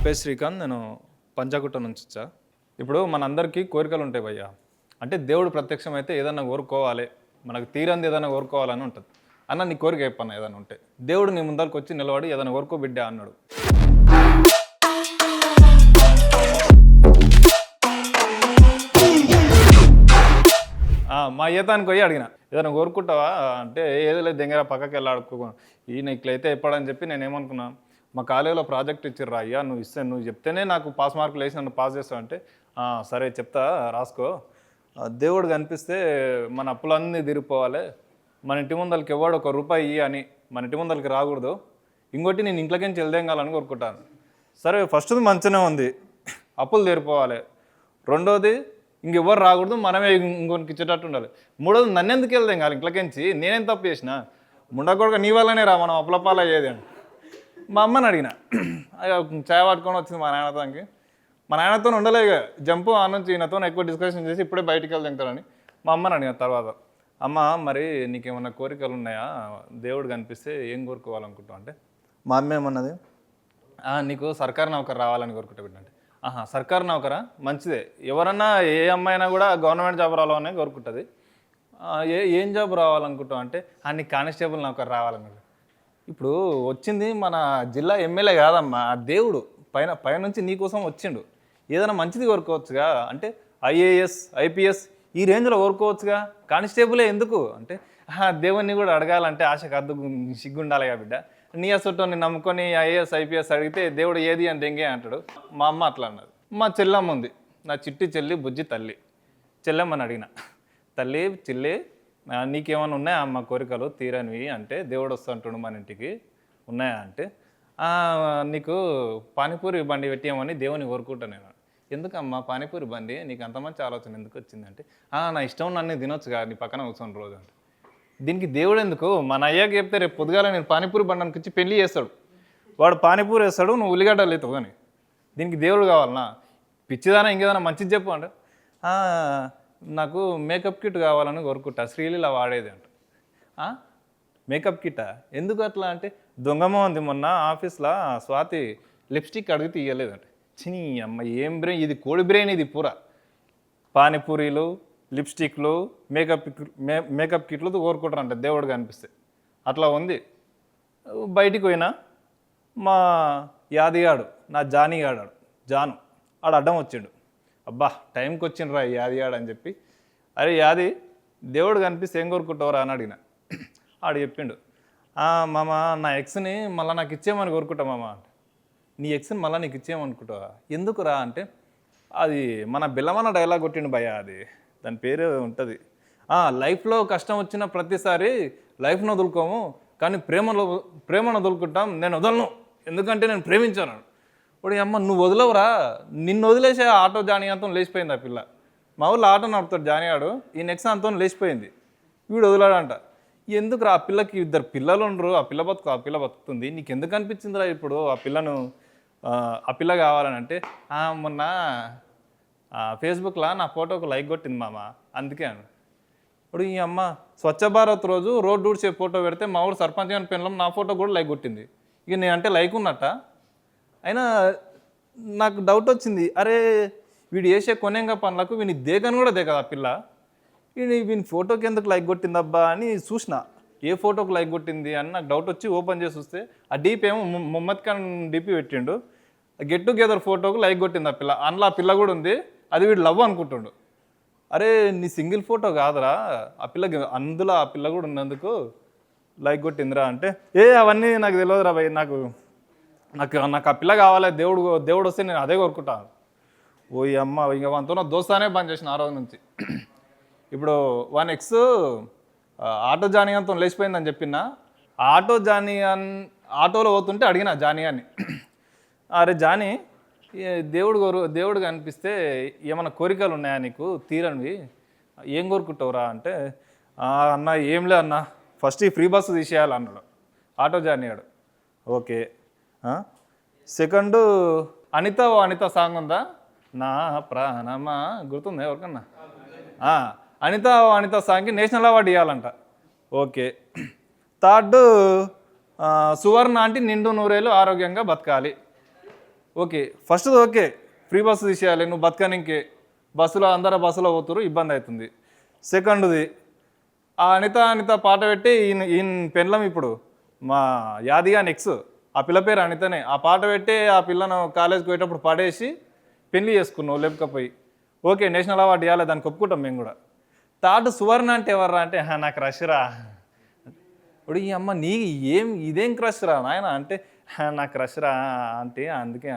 పేరు శ్రీకాంత్. నేను పంజాగుట్ట నుంచి వచ్చా. ఇప్పుడు మనందరికీ కోరికలు ఉంటాయి భయ్య. అంటే దేవుడు ప్రత్యక్షమైతే ఏదన్నా కోరుకోవాలి, మనకు తీరంది ఏదైనా కోరుకోవాలని ఉంటుంది. అన్న నీ కోరిక చెప్పన్న ఏదైనా ఉంటే. దేవుడు నీ ముందరికి వచ్చి నిలబడి ఏదైనా కోరుకో బిడ్డ అన్నాడు. మా ఈతానికి పోయి అడిగిన ఏదైనా కోరుకుంటావా అంటే ఏదో లేదు దగ్గర పక్కకి వెళ్ళి ఆడుకో ఈయన ఇట్లయితే ఎప్పుడని చెప్పి నేను ఏమనుకున్నా, మా కాలేజీలో ప్రాజెక్ట్ ఇచ్చిర్రా అయ్యా, నువ్వు చెప్తేనే నాకు పాస్ మార్కులు వేసి నన్ను పాస్ చేస్తావు అంటే సరే చెప్తా రాసుకో. దేవుడు కనిపిస్తే మన అప్పులన్నీ తీరిపోవాలి, మన ఇంటి ముందలకి ఇవ్వడు ₹1 అని మన ఇంటి ముందలకి రాకూడదు, ఇంకోటి నేను ఇంట్లోకి చెల్దేంగాలని కోరుకుంటాను. సరే ఫస్ట్ది మంచిగానే ఉంది, అప్పులు తీరిపోవాలి. రెండోది ఇంకెవ్వరు రాకూడదు, మనమే ఇంకొనికి ఇచ్చేటట్టు ఉండాలి. మూడోది నన్ను ఎందుకు వెళ్దాం కాదు ఇంట్లోకించి, నేనేం తప్పు చేసిన, ముండకూడక నీ వల్లనే రా మనం అప్పులపాలు అయ్యేది అని మా అమ్మని అడిగిన. చాయ్ పట్టుకొని వచ్చింది మా నాయనతోకి. మా నాయనతో ఉండలేక జంపు ఆ నుంచి ఈయనతో ఎక్కువ డిస్కషన్ చేసి ఇప్పుడే బయటికి వెళ్తాడని మా అమ్మని అడిగిన. తర్వాత అమ్మ మరి నీకేమన్నా కోరికలు ఉన్నాయా, దేవుడు కనిపిస్తే ఏం కోరుకోవాలనుకుంటావు అంటే మా అమ్మ ఏమన్నది, నీకు సర్కారు నౌకరు రావాలని కోరుకుంటా బిడ్డ అంటే. సర్కారు నౌకరా మంచిదే, ఎవరన్నా ఏ అమ్మాయినా కూడా గవర్నమెంట్ జాబ్ రావాలని కోరుకుంటుంది. ఏం జాబ్ రావాలనుకుంటాం అంటే నీకు కానిస్టేబుల్ నౌకరు రావాలనుకుంటా. ఇప్పుడు వచ్చింది మన జిల్లా ఎమ్మెల్యే కాదమ్మా, దేవుడు పైనుంచి నీకోసం వచ్చిండు, ఏదైనా మంచిది కోరుకోవచ్చుగా అంటే IAS IPS ఈ రేంజ్లో కోరుకోవచ్చుగా, కానిస్టేబులే ఎందుకు అంటే దేవుణ్ణి కూడా అడగాలంటే ఆశకు అద్దు సిగ్గుండాలిగా బిడ్డ, నీ అసొట్టని నమ్ముకొని IAS IPS అడిగితే దేవుడు ఏది అని దెంగే అంటాడు. మా అమ్మ అట్లా అన్నది. మా చెల్లమ్మ ఉంది, నా చిట్టి చెల్లి బుజ్జి తల్లి. చెల్లెమ్మని అడిగిన, తల్లి చెల్లి నీకేమైనా ఉన్నాయా అమ్మ కోరికలు తీరనివి అంటే, దేవుడు వస్తుంటాడు మన ఇంటికి ఉన్నాయా అంటే, నీకు పానీపూరి బండి పెట్టామని దేవుని కోరుకుంటా నేను. ఎందుకమ్మా పానీపూరి బండి, నీకు అంత మంచి ఆలోచన ఎందుకు వచ్చిందంటే, నా ఇష్టం నన్ను తినొచ్చుగా నీ పక్కన కూర్చొని రోజు అంటే. దీనికి దేవుడు ఎందుకు, మన అయ్యాకి చెప్తే రేపు పొద్దుగాల నేను పానీపూరి బండానికి వచ్చి పెళ్లి చేస్తాడు, వాడు పానీపూరి వేస్తాడు, నువ్వు ఉల్లిగడ్డలు అవుతావు కానీ దీనికి దేవుడు కావాలన్నా, పిచ్చిదానా ఇంకేదైనా మంచిది చెప్పు అంటే, నాకు మేకప్ కిట్ కావాలని కోరుకుంటా, శ్రీలీల వాడేది అంట. మేకప్ కిట్టా ఎందుకు అట్లా అంటే, దొంగమో ఉంది మొన్న ఆఫీస్లో స్వాతి లిప్స్టిక్ అడిగితే ఇవ్వలేదంటే. చిని అమ్మ ఏం బ్రెయిన్ ఇది, కోడి బ్రెయిన్ ఇది పూరా. పానీపూరీలు లిప్స్టిక్లు మేకప్ కిట్లు కోరుకుంటారంట దేవుడు కనిపిస్తే. అట్లా ఉంది. బయటికి పోయినా మా యాదిగాడు నా జానీగాడు జాను ఆడు అడ్డం వచ్చిండు. అబ్బా టైంకి వచ్చిండ్రా యాదిగాడు అని చెప్పి, అరే యాది దేవుడు కనిపిస్తే ఏం కోరుకుంటావురా అని అడిగిన. ఆడు చెప్పిండు, మామ నా ఎక్స్ని మళ్ళీ నాకు ఇచ్చేయమని కోరుకుంటా మామ. నీ ఎక్స్ని మళ్ళీ నీకు ఇచ్చేయమనుకుంటావా ఎందుకురా అంటే, అది మన బిల్లమన్న డైలాగ్ కొట్టిండు భయ్య, అది దాని పేరు ఉంటుంది. లైఫ్లో కష్టం వచ్చిన ప్రతిసారి లైఫ్ను వదులుకోము కానీ ప్రేమను వదులుకుంటాం, నేను వదలను ఎందుకంటే నేను ప్రేమించాను. ఇప్పుడు అమ్మ నువ్వు వదలవురా, నిన్ను వదిలేసే ఆటో జానీ అంతం లేచిపోయింది ఆ పిల్ల. మా ఊళ్ళో ఆటో నడుపుతాడు జానీయాడు, ఈ నెక్స్ట్ అంతా లేచిపోయింది, వీడు వదిలాడంట. ఎందుకు రా, ఆ పిల్లకి 2 పిల్లలు ఉండరు, ఆ పిల్ల బతుకుతుంది, నీకు ఎందుకు అనిపించిందిరా ఇప్పుడు ఆ పిల్ల కావాలని అంటే, మొన్న ఫేస్బుక్లో నా ఫోటోకు లైక్ కొట్టింది మామ అందుకే అను. ఇప్పుడు ఈ అమ్మ స్వచ్ఛ భారత్ రోజు రోడ్డు ఊడ్చే ఫోటో పెడితే మా ఊరు సర్పంచ్ గారి పెన్లం నా ఫోటో కూడా లైక్ కొట్టింది. ఇక నేనంటే లైక్ ఉన్నట్ట. అయినా నాకు డౌట్ వచ్చింది, అరే వీడు వేసే కొనేంగా పనులకు వీని దేకని కూడా దేకదు ఆ పిల్ల, వీని ఫోటోకి ఎందుకు లైక్ కొట్టిందబ్బా అని చూసిన, ఏ ఫోటోకి లైక్ కొట్టింది అని నాకు డౌట్ వచ్చి ఓపెన్ చేసి చూస్తే ఆ డీపీ ఏమో మొహమ్మద్ ఖాన్ డీపీ పెట్టిండు, గెట్ టుగెదర్ ఫోటోకు లైక్ కొట్టింది ఆ పిల్ల. అందులో ఆ పిల్ల కూడా ఉంది, అది వీడు లవ్ అనుకుంటుండు. అరే నీ సింగిల్ ఫోటో కాదురా, ఆ పిల్లకి అందులో ఆ పిల్ల కూడా ఉన్నందుకు లైక్ కొట్టిందిరా అంటే, అవన్నీ నాకు తెలియదురా భయ్, నాకు ఆ పిల్ల కావాలి, దేవుడు వస్తే నేను అదే కోరుకుంటాను. ఓ ఈ అమ్మ ఇంక వాళ్ళతో నా దోస్తానే బంద్ చేసిన ఆ రోజు నుంచి. ఇప్పుడు 1 ఎక్స్ ఆటో జానీయంతో లేచిపోయిందని చెప్పిన, ఆటోలో పోతుంటే అడిగిన జానీయాన్ని, అరే జానీ దేవుడు కనిపిస్తే ఏమైనా కోరికలు ఉన్నాయా నీకు తీరనివి, ఏం కోరుకుంటావురా అంటే, అన్న ఏం లే అన్న, ఫస్ట్ ఈ ఫ్రీ బస్సు తీసేయాలి అన్నాడు ఆటో జానీయాడు. ఓకే. సెకండ్ అనిత సాంగ్ ఉందా, నా ప్రాణమా గుర్తుందా ఎవరికన్నా, అనిత సాంగ్కి నేషనల్ అవార్డు ఇవ్వాలంట. ఓకే. థర్డ్ సువర్ణ అంటే నిండు నూరేళ్ళు ఆరోగ్యంగా బతకాలి. Okay first okay free bus తీసేయాలి నువ్వు బతకనికే బస్సులో అందరూ బస్సులో పోతురు ఇబ్బంది అవుతుంది. సెకండ్ది ఆ అనిత అనిత పాట పెట్టి ఈయన పెళ్ళం ఇప్పుడు మా యాదిగా నెక్స్ ఆ పిల్ల పేరు అనితనే ఆ పాట పెట్టి ఆ పిల్లను కాలేజ్కి పోయేటప్పుడు పడేసి పెళ్లి చేసుకున్నావు లేకపోయి ఓకే నేషనల్ అవార్డు ఇవ్వాలి దానికి ఒప్పుకుంటాం మేము కూడా. థర్డ్ సువర్ణ అంటే ఎవర్రా అంటే నాకు రష్రా ఇప్పుడు ఈ అమ్మ నీ ఇదేం క్రష్ రా నాయన అంటే నాకు క్రష్ రా అంటే అందుకే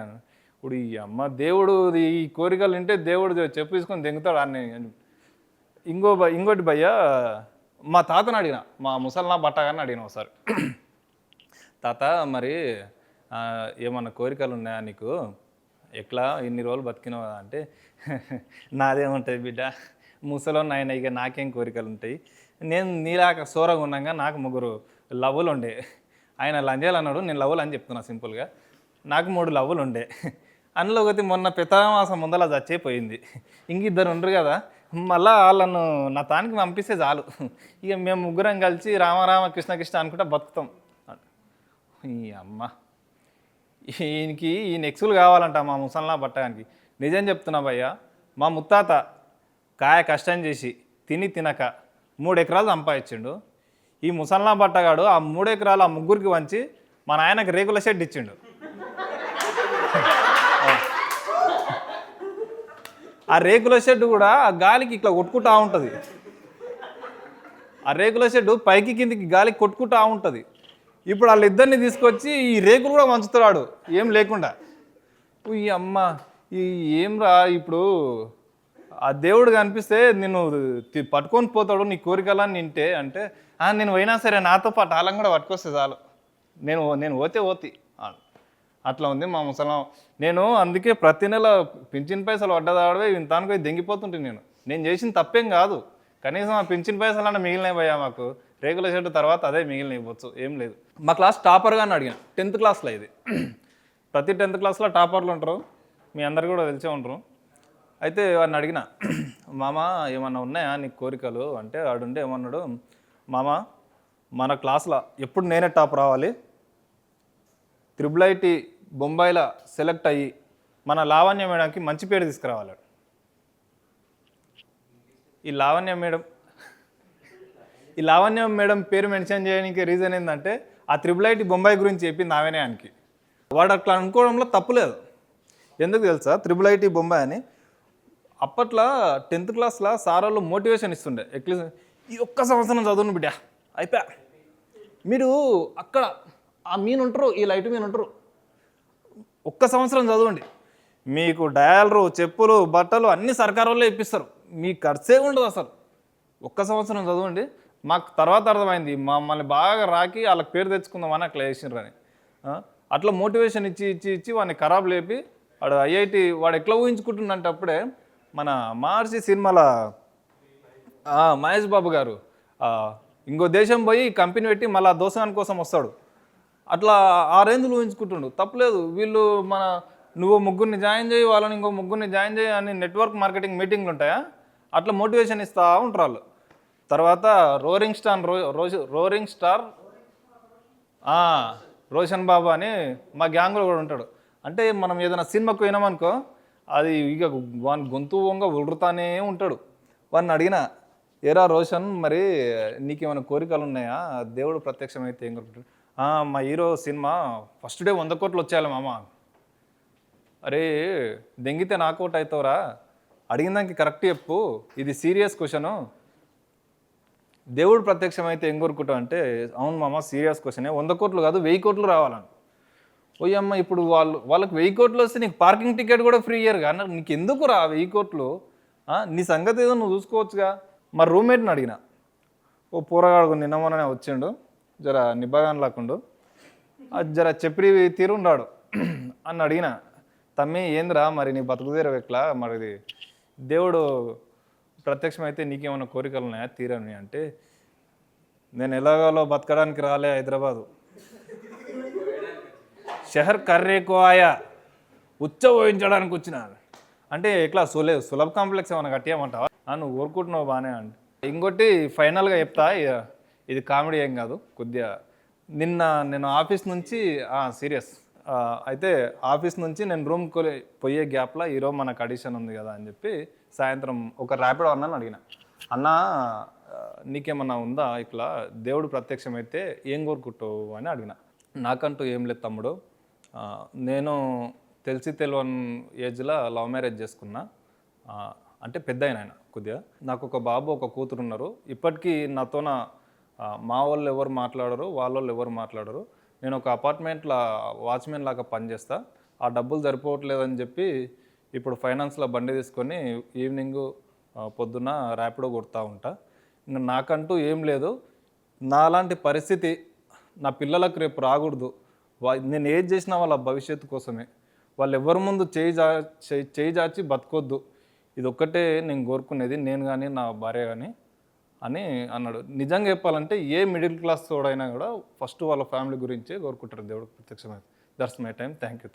ఇప్పుడు ఈ అమ్మ దేవుడు ఈ కోరికలు వింటే దేవుడు చెప్పు తీసుకొని దెంగుతాడు అన్ని. ఇంకోటి భయ్య మా తాతని అడిగిన మా ముసల్నా బట్టగారిని అడిగిన ఒకసారి తాత మరి ఏమన్నా కోరికలు ఉన్నాయా నీకు ఎట్లా ఇన్ని రోజులు బతికినావు అంటే నాదేముంటుంది బిడ్డ ముసలో నాయన ఇక నాకేం కోరికలు ఉంటాయి నేను నీలాక సోరగా ఉన్నాగా నాకు 3 లవ్వులు ఉండే ఆయన లంజాలు అన్నాడు నేను లవ్వులు అని చెప్తున్నా సింపుల్గా నాకు 3 లవ్వులు ఉండే అందులో ఒకటి మొన్న పితామాసం ముందల చచ్చిపోయింది ఇంకిద్దరు ఉండరు కదా మళ్ళీ వాళ్ళను నా తానికి పంపిస్తే చాలు ఇక మేము ముగ్గురం కలిసి రామరామ కృష్ణ కృష్ణ అనుకుంటా బతుకుతాం. ఈ అమ్మ ఈయనకి ఈ నెక్సులు కావాలంట మా ముసల్లా బట్టగానికి. నిజం చెప్తున్నా భయ్య మా ముత్తాత కాయ కష్టం చేసి తినక 3 ఎకరాలు సంపాదించిండు. ఈ ముసల్లా బట్టగాడు ఆ 3 ఎకరాలు ఆ ముగ్గురికి వంచి మా నాయనకి రేకుల షెడ్ ఇచ్చిండు. ఆ రేకుల షెడ్ కూడా గాలికి ఇట్లా కొట్టుకుంటా ఉంటుంది. ఆ రేకుల షెడ్ పైకి కిందికి గాలికి కొట్టుకుంటా ఉంటుంది. ఇప్పుడు వాళ్ళిద్దరిని తీసుకొచ్చి ఈ రేకులు కూడా వంచుతున్నాడు ఏం లేకుండా. ఈ అమ్మ ఈ ఏం రా ఇప్పుడు ఆ దేవుడు కనిపిస్తే నిన్ను పట్టుకొని పోతాడు నీ కోరికలని నింటే అంటే నేను పోయినా సరే నాతో పాటు ఆలం కూడా పట్టుకొస్తే చాలు నేను ఓతి అట్లా ఉంది మా ముసలం. నేను అందుకే ప్రతి నెల పింఛన్ పైసలు పడ్డదాడవే ఇంతానికి దెంగిపోతుంటే నేను చేసిన తప్పేం కాదు కనీసం ఆ పింఛన్ పైసలు అంటే మిగిలినవి పోయా మాకు రేగుల షెడ్ తర్వాత అదే మిగిలినవ్వచ్చు ఏం లేదు. మా క్లాస్ టాపర్గా అడిగిన 10th క్లాస్లో ఇది ప్రతి 10th క్లాస్లో టాపర్లు ఉంటారు మీ అందరు కూడా తెలిసే ఉంటారు. అయితే వాడిని అడిగిన మామ ఏమన్నా ఉన్నాయా నీకు కోరికలు అంటే వాడుంటే ఏమన్నాడు మామ మన క్లాస్లో ఎప్పుడు నేనే టాప్ రావాలి IIIT బొంబాయిలో సెలెక్ట్ అయ్యి మన లావణ్య మేడంకి మంచి పేరు తీసుకురావాలి. ఈ లావణ్య మేడం పేరు మెన్షన్ చేయడానికి రీజన్ ఏంటంటే ఆ IIIT బొంబాయి గురించి చెప్పింది ఆమెనే ఆయనకి. వాడు అట్లా అనుకోవడంలో తప్పులేదు. ఎందుకు తెలుసా IIIT బొంబాయి అని అప్పట్లో 10th క్లాస్లో సార్ వాళ్ళు మోటివేషన్ ఇస్తుండే ఎట్లీస్ట్ ఈ ఒక్క సంవత్సరం చదువును బిడ్డ అయిపోయా మీరు అక్కడ ఆ మీన్ ఉంటారు ఈ లైట్ మీన్ ఉంటారు ఒక్క సంవత్సరం చదవండి మీకు డయలరు చెప్పులు బట్టలు అన్నీ సర్కారు వాళ్ళే ఇప్పిస్తారు మీకు ఖర్చే ఉండదు అసలు. ఒక్క సంవత్సరం చదవండి మాకు తర్వాత అర్థమైంది మమ్మల్ని బాగా రాకి వాళ్ళకి పేరు తెచ్చుకుందామని అట్లా వేసినారు అని. అట్లా మోటివేషన్ ఇచ్చి వాడిని ఖరాబ్ లేపి వాడు IIT వాడు ఎట్లా ఊహించుకుంటుందంటే అప్పుడే మన మహర్షి సినిమాల మహేష్ బాబు గారు ఇంకో దేశం పోయి కంపెనీ పెట్టి మళ్ళీ దోసగాని కోసం వస్తాడు అట్లా ఆ రేంజ్లో ఊహించుకుంటుండు తప్పలేదు. వీళ్ళు నువ్వు ముగ్గురిని జాయిన్ చేయి వాళ్ళని ఇంకో ముగ్గురిని జాయిన్ చేయి అని నెట్వర్క్ మార్కెటింగ్ మీటింగ్లు ఉంటాయా అట్లా మోటివేషన్ ఇస్తూ ఉంటారు వాళ్ళు. తర్వాత రోరింగ్ స్టార్ రోషన్ బాబు అని మా గ్యాంగ్లో కూడా ఉంటాడు. అంటే మనం ఏదైనా సినిమాకు పోయినామనుకో అది ఇక వాని గొంతు వంగ ఉడురుతానే ఉంటాడు. వాడిని అడిగిన ఏరా రోషన్ మరి నీకేమైనా కోరికలు ఉన్నాయా దేవుడు ప్రత్యక్షమైతే ఏం కోరుకుంటాడు మా హీరో సినిమా ఫస్ట్ డే 100 కోట్లు వచ్చేయాలి మామ. అరే దెంగితే నాకౌట్ అవుతావురా అడిగిన దానికి కరెక్ట్ చెప్పు ఇది సీరియస్ క్వశ్చను దేవుడు ప్రత్యక్షమైతే ఏం కోరుకుంటావు అంటే అవును మామ సీరియస్ క్వశ్చనే 100 కోట్లు కాదు 1000 కోట్లు రావాలని. ఓయమ్మ ఇప్పుడు వాళ్ళకి 1000 కోట్లు వస్తే నీకు పార్కింగ్ టికెట్ కూడా ఫ్రీ ఇయ్యరు కానీ నీకు ఎందుకు రా 1000 కోట్లు నీ సంగతి ఏదో నువ్వు చూసుకోవచ్చుగా. మా రూమ్మేట్ని అడిగిన ఓ పూరగాడు నిన్న మొన్ననే వచ్చిండు జర నిబ్బాగాని లేకుండు అది జర చెప్పి తీరుండాడు అని అడిగిన తమ్మి ఏందిరా మరి నీ బతుకుదేరు ఎట్లా మరి దేవుడు ప్రత్యక్షమైతే నీకేమైనా కోరికలు ఉన్నాయా తీరని అంటే నేను ఎలాగోలో బతకడానికి రాలే హైదరాబాదు షహర్ కర్రేకో ఆయా ఉచ్చబోయించడానికి వచ్చిన అంటే ఎట్లా సులభ కాంప్లెక్స్ ఏమైనా కట్టేయమంటావా నువ్వు కోరుకుంటున్నావు బాగానే అంటే. ఇంకోటి ఫైనల్గా చెప్తా ఇది కామెడీ ఏం కాదు కొద్దిగా నేను ఆఫీస్ నుంచి సీరియస్ అయితే ఆఫీస్ నుంచి నేను రూమ్కి పోయే గ్యాప్లో ఈరోజు మనకు అడిషన్ ఉంది కదా అని చెప్పి సాయంత్రం ఒక ర్యాపిడో అన్నని అడిగిన, అన్న నీకేమన్నా ఉందా ఇట్లా దేవుడు ప్రత్యక్షమైతే ఏం కోరుకుంటావు అని అడిగిన. నాకంటూ ఏం లేదు తమ్ముడు, నేను తెలిసి తెలియని ఏజ్లో లవ్ మ్యారేజ్ చేసుకున్నా, అంటే పెద్ద ఆయన కొద్దిగా, నాకు ఒక బాబు ఒక కూతురు ఉన్నారు. ఇప్పటికీ నాతోన మా వాళ్ళు ఎవరు మాట్లాడరు, వాళ్ళ ఎవరు మాట్లాడరు. నేను ఒక అపార్ట్మెంట్లో వాచ్మెన్ లాగా పనిచేస్తా, ఆ డబ్బులు సరిపోవట్లేదని చెప్పి ఇప్పుడు ఫైనాన్స్లో బండి తీసుకొని ఈవినింగ్ పొద్దున్న ర్యాపిడో కొడతా ఉంటా. ఇంకా నాకంటూ ఏం లేదు. నాలాంటి పరిస్థితి నా పిల్లలకు రేపు రాకూడదు. నేను ఏది చేసినా వాళ్ళ భవిష్యత్తు కోసమే. వాళ్ళు ఎవరి ముందు చేయి చాచి బతకొద్దు. ఇది ఒక్కటే నేను కోరుకునేది, నేను కానీ నా భార్య కానీ అని అన్నాడు. నిజంగా చెప్పాలంటే ఏ మిడిల్ క్లాస్ తోడైనా కూడా ఫస్ట్ వాళ్ళ ఫ్యామిలీ గురించే కోరుకుంటారు దేవుడు ప్రత్యక్షమైంది. That's my time. Thank you.